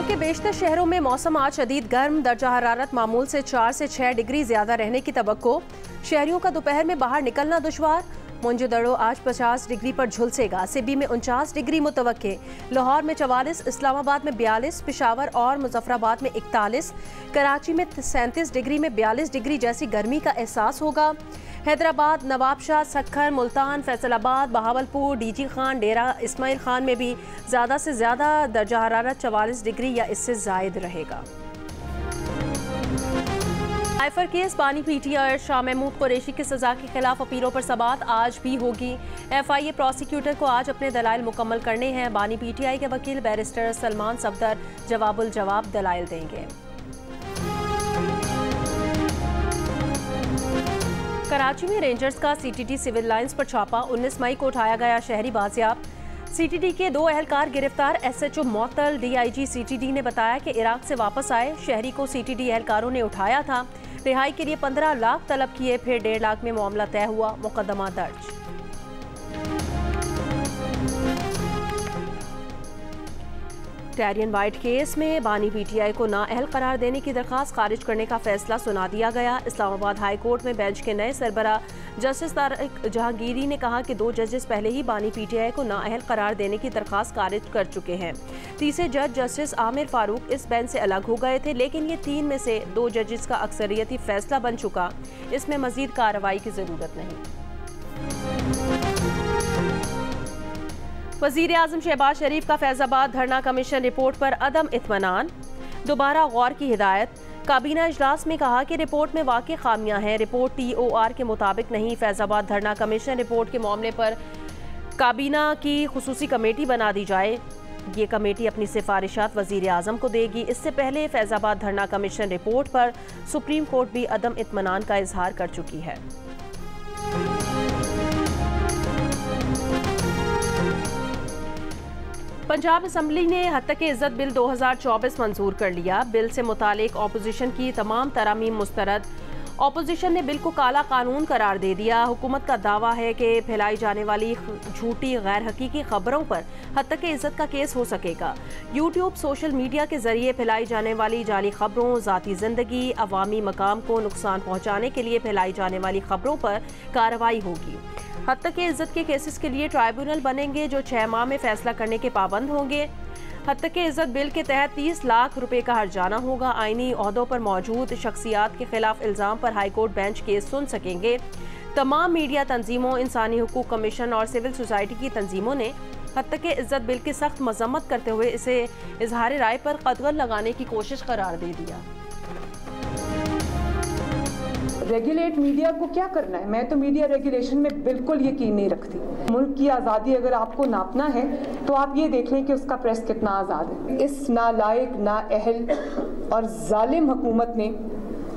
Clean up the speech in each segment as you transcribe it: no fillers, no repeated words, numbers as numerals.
मुल्क के बेशतर शहरों में मौसम आज शदीद गर्म, दर्जा हरारत मामूल से 4 से 6 डिग्री ज्यादा रहने की तवक्को। शहरियों का दोपहर में बाहर निकलना दुश्वार। मोइंजोदड़ो आज 50 डिग्री पर झुलसेगा। सिबी में 49 डिग्री मुतवक्के। लाहौर में 44, इस्लामाबाद में 42, पेशावर और मुजफ्फराबाद में 41, कराची में 37 डिग्री में 42 डिग्री जैसी गर्मी का एहसास होगा। हैदराबाद, नवाबशाह, सक्खर, मुल्तान, फैसलाबाद, बहावलपुर, डीजी खान, डेरा इस्माइल खान में भी ज़्यादा से ज़्यादा दर्जा हरारत 44 डिग्री या इससे ज़ायद रहेगा। आइफर केस बानी पीटीआई शाह महमूद कुरैशी की सजा के खिलाफ अपीलों पर समाअत आज भी होगी। एफआईए प्रोसिक्यूटर को आज अपने दलाइल मुकम्मल करने हैं। बानी पीटीआई के वकील बैरिस्टर सलमान सफदर जवाबुल जवाब दलाइल देंगे। कराची में रेंजर्स का सीटीडी सिविल लाइंस पर छापा। 19 मई को उठाया गया शहरी बाजियाब। सीटीडी के 2 एहलकार गिरफ्तार। एसएचओ मोतल डीआईजी सीटीडी ने बताया कि इराक से वापस आए शहरी को सीटीडी एहलकारों ने उठाया था। रिहाई के लिए 15 लाख तलब किए, फिर 1.5 लाख में मामला तय हुआ। मुकदमा दर्ज। टैरियन वाइट केस में बानी पीटीआई को नाअहल करार देने की दरखास्त खारिज करने का फैसला सुना दिया गया। इस्लामाबाद हाई कोर्ट में बेंच के नए सरबरा जस्टिस तारिक जहांगीरी ने कहा कि 2 जजेस पहले ही बानी पीटीआई को नाअहल करार देने की दरखास्त खारिज कर चुके हैं। तीसरे जज जस्टिस आमिर फारूक इस बेंच से अलग हो गए थे, लेकिन ये 3 में से 2 जजेस का अक्सरियती फैसला बन चुका। इसमें मजीद कार्रवाई की जरूरत नहीं। वज़ीर आज़म शहबाज शरीफ का फैज़ाबाद धरना कमीशन रिपोर्ट पर अदम इत्मीनान, दोबारा गौर की हिदायत। काबीना इजलास में कहा कि रिपोर्ट में वाक़ई खामियां हैं, रिपोर्ट TOR के मुताबिक नहीं। फैज़ाबाद धरना कमीशन रिपोर्ट के मामले पर काबीना की खुसूसी कमेटी बना दी जाए। ये कमेटी अपनी सिफारिशात वज़ीर आज़म को देगी। इससे पहले फैज़ाबाद धरना कमीशन रिपोर्ट पर सुप्रीम कोर्ट भी अदम इत्मीनान का इजहार कर चुकी है। पंजाब असम्बली ने हत्तके इज़्ज़त बिल 2024 मंजूर कर लिया। बिल से मुतालिक ऑपोजिशन की तमाम तरामीम मुस्तरद। ऑपोजिशन ने बिल को काला कानून करार दे दिया। हुकूमत का दावा है कि फैलाई जाने वाली झूठी गैर हकीकी खबरों पर हत्तके इज़्ज़त का केस हो सकेगा। यूट्यूब, सोशल मीडिया के जरिए फैलाई जाने वाली जाली खबरों, ज़ाती ज़िंदगी, अवामी मकाम को नुकसान पहुँचाने के लिए फैलाई जाने वाली खबरों पर कार्रवाई होगी। हत्तके इज़्ज़त के केसेस के लिए ट्राइब्यूनल बनेंगे जो 6 माह में फैसला करने के पाबंद होंगे। हत्तके इज़्ज़त बिल के तहत 30 लाख रुपए का हर्जाना होगा। आईनी ओहदों पर मौजूद शख्सियात के खिलाफ इल्ज़ाम पर हाईकोर्ट बेंच केस सुन सकेंगे। तमाम मीडिया तंजीमों, इंसानी हुकूक कमीशन और सिविल सोसाइटी की तंजीमों ने हत्तके इज़्ज़त बिल की सख्त मजम्मत करते हुए इसे इजहार राय पर कदगन लगाने की कोशिश करार दे दिया। रेगुलेट मीडिया को क्या करना है? मैं तो मीडिया रेगुलेशन में बिल्कुल यकीन नहीं रखती। मुल्क की आज़ादी अगर आपको नापना है तो आप ये देख लें कि उसका प्रेस कितना आज़ाद है। इस नालायक, नाअहल और जालिम हुकूमत ने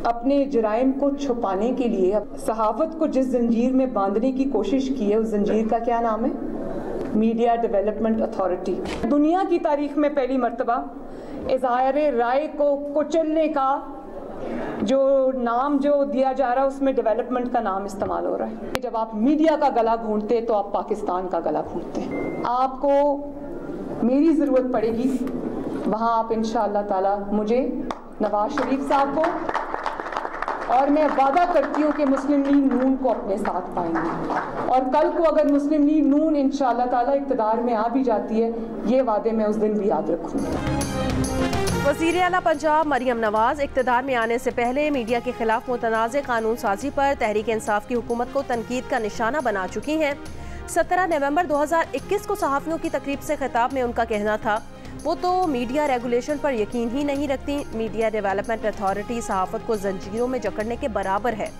अपने जुराइम को छुपाने के लिए सहाफत को जिस जंजीर में बांधने की कोशिश की है, उस जंजीर का क्या नाम है? Media development authority. दुनिया की तारीख में पहली मर्तबा इज़हार राय को कुचलने का जो नाम जो दिया जा रहा है उसमें डेवलपमेंट का नाम इस्तेमाल हो रहा है। जब आप मीडिया का गला घूंटते हैं तो आप पाकिस्तान का गला घूंटते हैं। आपको मेरी ज़रूरत पड़ेगी, वहाँ आप इंशाअल्लाह ताला मुझे, नवाज शरीफ साहब को, और मैं वादा करती हूँ कि मुस्लिम लीग नून को अपने साथ पाएंगे। और कल को अगर मुस्लिम लीग नून इंशाअल्लाह ताला इक़्तिदार में आ भी जाती है, ये वादे मैं उस दिन भी याद रखूँगी। वज़ीर आला पंजाब मरियम नवाज इक़्तिदार में आने से पहले मीडिया के खिलाफ मुतनाज़ कानून साजी पर तहरीक इंसाफ की हुकूमत को तनकीद का निशाना बना चुकी हैं। 17 नवंबर 2021 को सहाफ़ियों की तकरीब से खिताब में उनका कहना था वो तो मीडिया रेगुलेशन पर यकीन ही नहीं रखती। मीडिया डेवलपमेंट अथॉरिटी सहाफ़त को जंजीरों में जकड़ने के बराबर है।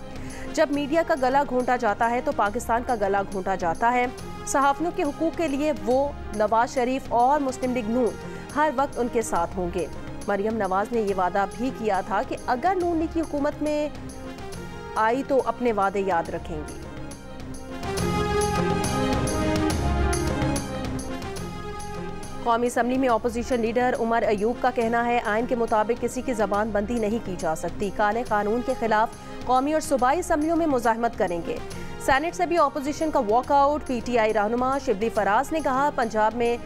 जब मीडिया का गला घोंटा जाता है तो पाकिस्तान का गला घोंटा जाता है। सहाफ़ियों के हुकूक के लिए वो, नवाज शरीफ और मुस्लिम लीग नून हर वक्त उनके साथ होंगे। मरियम नवाज ने ये वादा भी किया था कि अगर नून लीग की हुकूमत में आई तो अपने वादे याद रखेंगी। कौमी असम्बली में अपोजिशन लीडर उमर अयूब का कहना है आइन के मुताबिक किसी की जबान बंदी नहीं की जा सकती। काले कानून के खिलाफ कौमी और सूबाई असम्बलियों में मुजाहिमत करेंगे। सेनेट से भी अपोजिशन का वॉकआउट। PTI रहनुमा शिबली फराज ने कहा पंजाब में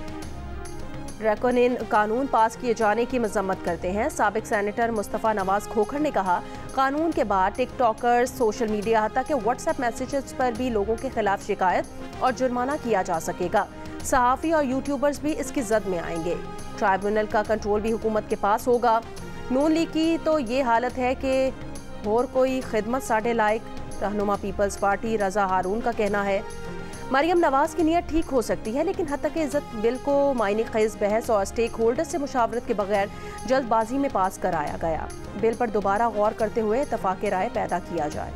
ड्रैकोनियन कानून पास किए जाने की मजम्मत करते हैं। साबिक सेनेटर मुस्तफ़ा नवाज खोखर ने कहा, कानून के बाद टिकटॉकर्स, सोशल मीडिया हत्ता के व्हाट्सएप मैसेजेस पर भी लोगों के खिलाफ शिकायत और जुर्माना किया जा सकेगा। सहाफ़ी और यूट्यूबर्स भी इसकी जद में आएंगे। ट्राइब्यूनल का कंट्रोल भी हुकूमत के पास होगा। नून लीग की तो ये हालत है कि और कोई खिदमत साढ़े लायक। रहनुमा पीपल्स पार्टी रजा हारून का कहना है, मरियम नवाज की नीयत ठीक हो सकती है, लेकिन हत्ता के इज्जत बिल को मायने खेज बहस और स्टेक होल्डर से मुशावरत के बगैर जल्दबाजी में पास कराया गया। बिल पर दोबारा गौर करते हुए इत्तफाक़ राय पैदा किया जाए।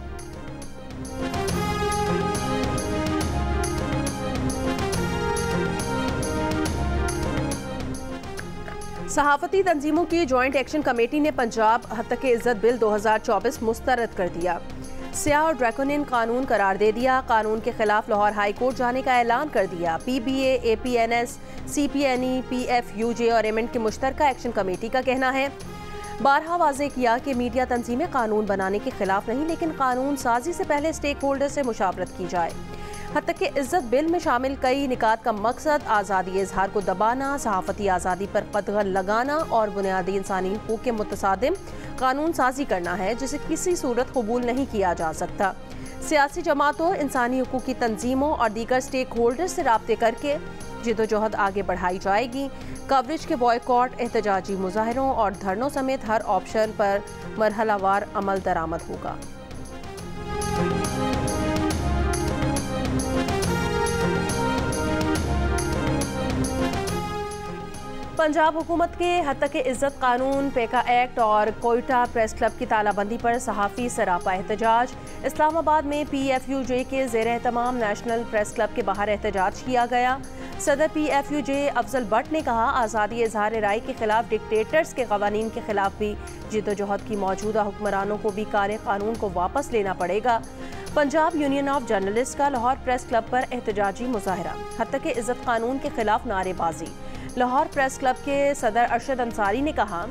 सहाफती तंजीमों की जॉइंट एक्शन कमेटी ने पंजाब हत्ता के इज्जत बिल 2024 मुस्तरद कर दिया। स्याह और ड्रैकोनियन कानून करार दे दिया। कानून के खिलाफ लाहौर हाई कोर्ट जाने का ऐलान कर दिया। PBA, APNS, CPNE, PFUJ और एमेंट की मुश्तरका एक्शन कमेटी का कहना है, बारहा वाज़ेह किया कि मीडिया तंजीमें कानून बनाने के खिलाफ नहीं, लेकिन कानून साजी से पहले स्टेक होल्डर से मुशावरत की जाए। हत्ता के इज्जत बिल में शामिल कई निकात का मकसद आज़ादी इजहार को दबाना, सहाफ़ती आज़ादी पर कदगन लगाना और बुनियादी इंसानी हुकूक के मुतसादिम कानून साजी करना है, जिसे किसी सूरत कबूल नहीं किया जा सकता। सियासी जमातों, इंसानी हुकूक की तंजीमों और दीगर स्टेक होल्डर से राब्ते करके जिद्दोजहद आगे बढ़ाई जाएगी। कवरेज के बॉयकॉट, एहतजाजी मुजाहरों और धरनों समेत हर ऑप्शन पर मरहलावार अमल दरामद होगा। पंजाब हुकूमत के हत्ता के इज्जत कानून, पेका एक्ट और कोयटा प्रेस क्लब की तालाबंदी पर सहाफ़ी सरापा एहतजाज। इस्लामाबाद में PFUJ के ज़ेर एहतमाम नेशनल प्रेस क्लब के बाहर एहतजाज किया गया। सदर PFUJ अफजल भट्ट ने कहा, आज़ादी इजहार राय के खिलाफ डिक्टेटर्स के कवानीन के खिलाफ भी जिद्दोजहद की मौजूदा हुक्मरानों को भी कार कानून को वापस लेना पड़ेगा। पंजाब यूनियन ऑफ जर्नलिस्ट का लाहौर प्रेस क्लब पर एहतजाजी मुजाहरा। हत्ता के इज्जत कानून के खिलाफ नारेबाजी। लाहौर प्रेस क्लब के सदर अरशद अंसारी ने कहा,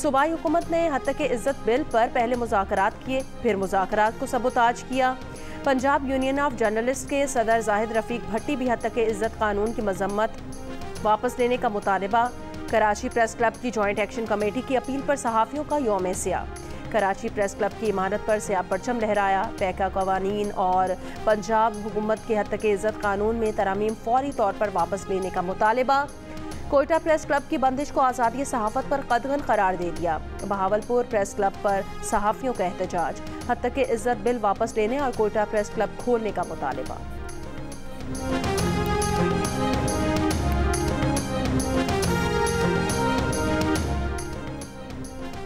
सूबाई हुकूमत ने हत्ता के इज्जत बिल पर पहले मुज़ाकरात किए, फिर मुज़ाकरात को सबोताज किया। पंजाब यूनियन ऑफ जर्नलिस्ट के सदर जाहिद रफ़ीक भट्टी भी हत्ता के इज्जत कानून की मजम्मत वापस लेने का मुतालबा। कराची प्रेस क्लब की जॉइंट एक्शन कमेटी की अपील पर सहाफ़ियों का यौम स्याह। कराची प्रेस क्लब की इमारत पर स्याह परचम लहराया। पैका कवानीन और पंजाब हुकूमत के हत्ता के इज्जत कानून में तरामीम फौरी तौर पर वापस लेने का मुतालबा। कोयटा प्रेस क्लब की बंदिश को आज़ादी सहाफ़त पर कदगन करार दे दिया। बहावलपुर प्रेस क्लब पर सहाफ़ियों का एहतजाज। हत्ता के इज्जत बिल वापस लेने और कोयटा प्रेस क्लब खोलने का मुतालबा।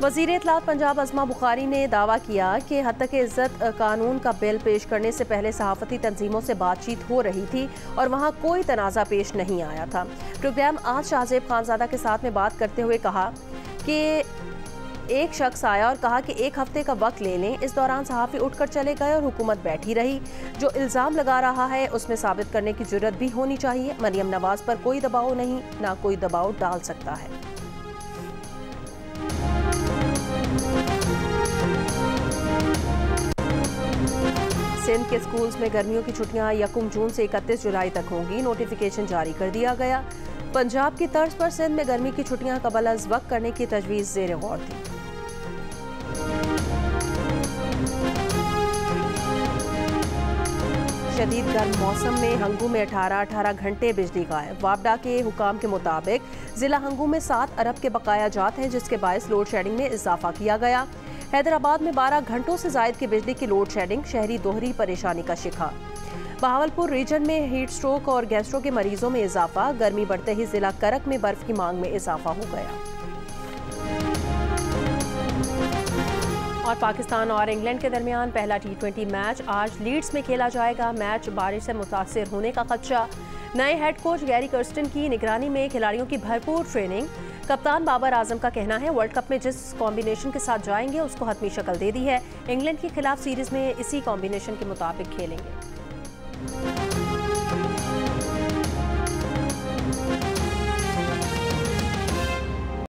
वज़ीर इत्तलात पंजाब अज़मा बुखारी ने दावा किया कि हत्ता के इज्जत कानून का बिल पेश करने से पहले सहाफ़ती तंजीमों से बातचीत हो रही थी और वहाँ कोई तनाज़ा पेश नहीं आया था। प्रोग्राम आज शाहजेब खानज़ादा के साथ में बात करते हुए कहा कि एक शख्स आया और कहा कि 1 हफ्ते का वक्त ले लें। इस दौरान सहाफ़ी उठकर चले गए और हुकूमत बैठी रही। जो इल्ज़ाम लगा रहा है उसमें साबित करने की जुर्रत भी होनी चाहिए। मरियम नवाज पर कोई दबाव नहीं, ना कोई दबाव डाल सकता है। सिंध के स्कूल्स में गर्मियों की छुट्टियां 1 जून से 31 जुलाई तक होंगी। नोटिफिकेशन जारी कर दिया गया। पंजाब की तर्ज पर सिंध में गर्मी की छुट्टियां कबल अज़ वक्त करने की तजवीज़ ज़ेर गौर थी। शदीद गर्म मौसम में हंगू में 18 घंटे बिजली गायब। वापडा के हुकाम के मुताबिक जिला हंगू में 7 अरब के बकाया जात हैं, जिसके बायस लोड शेडिंग में इजाफा किया गया। हैदराबाद में 12 घंटों से जायद की बिजली की लोड शेडिंग, शहरी दोहरी परेशानी का शिकार। बहावलपुर रीजन में हीट स्ट्रोक और गैस्ट्रो के मरीजों में इजाफा। गर्मी बढ़ते ही जिला करक में बर्फ की मांग में इजाफा हो गया। और पाकिस्तान और इंग्लैंड के दरमियान पहला T20 मैच आज लीड्स में खेला जाएगा। मैच बारिश से मुतासिर होने का खदशा। नए हेड कोच गैरी कर्स्टन की निगरानी में खिलाड़ियों की भरपूर ट्रेनिंग। कप्तान बाबर आजम का कहना है, वर्ल्ड कप में जिस कॉम्बिनेशन के साथ जाएंगे उसको हतमी शक्ल दे दी है। इंग्लैंड के खिलाफ सीरीज में इसी कॉम्बिनेशन के मुताबिक खेलेंगे।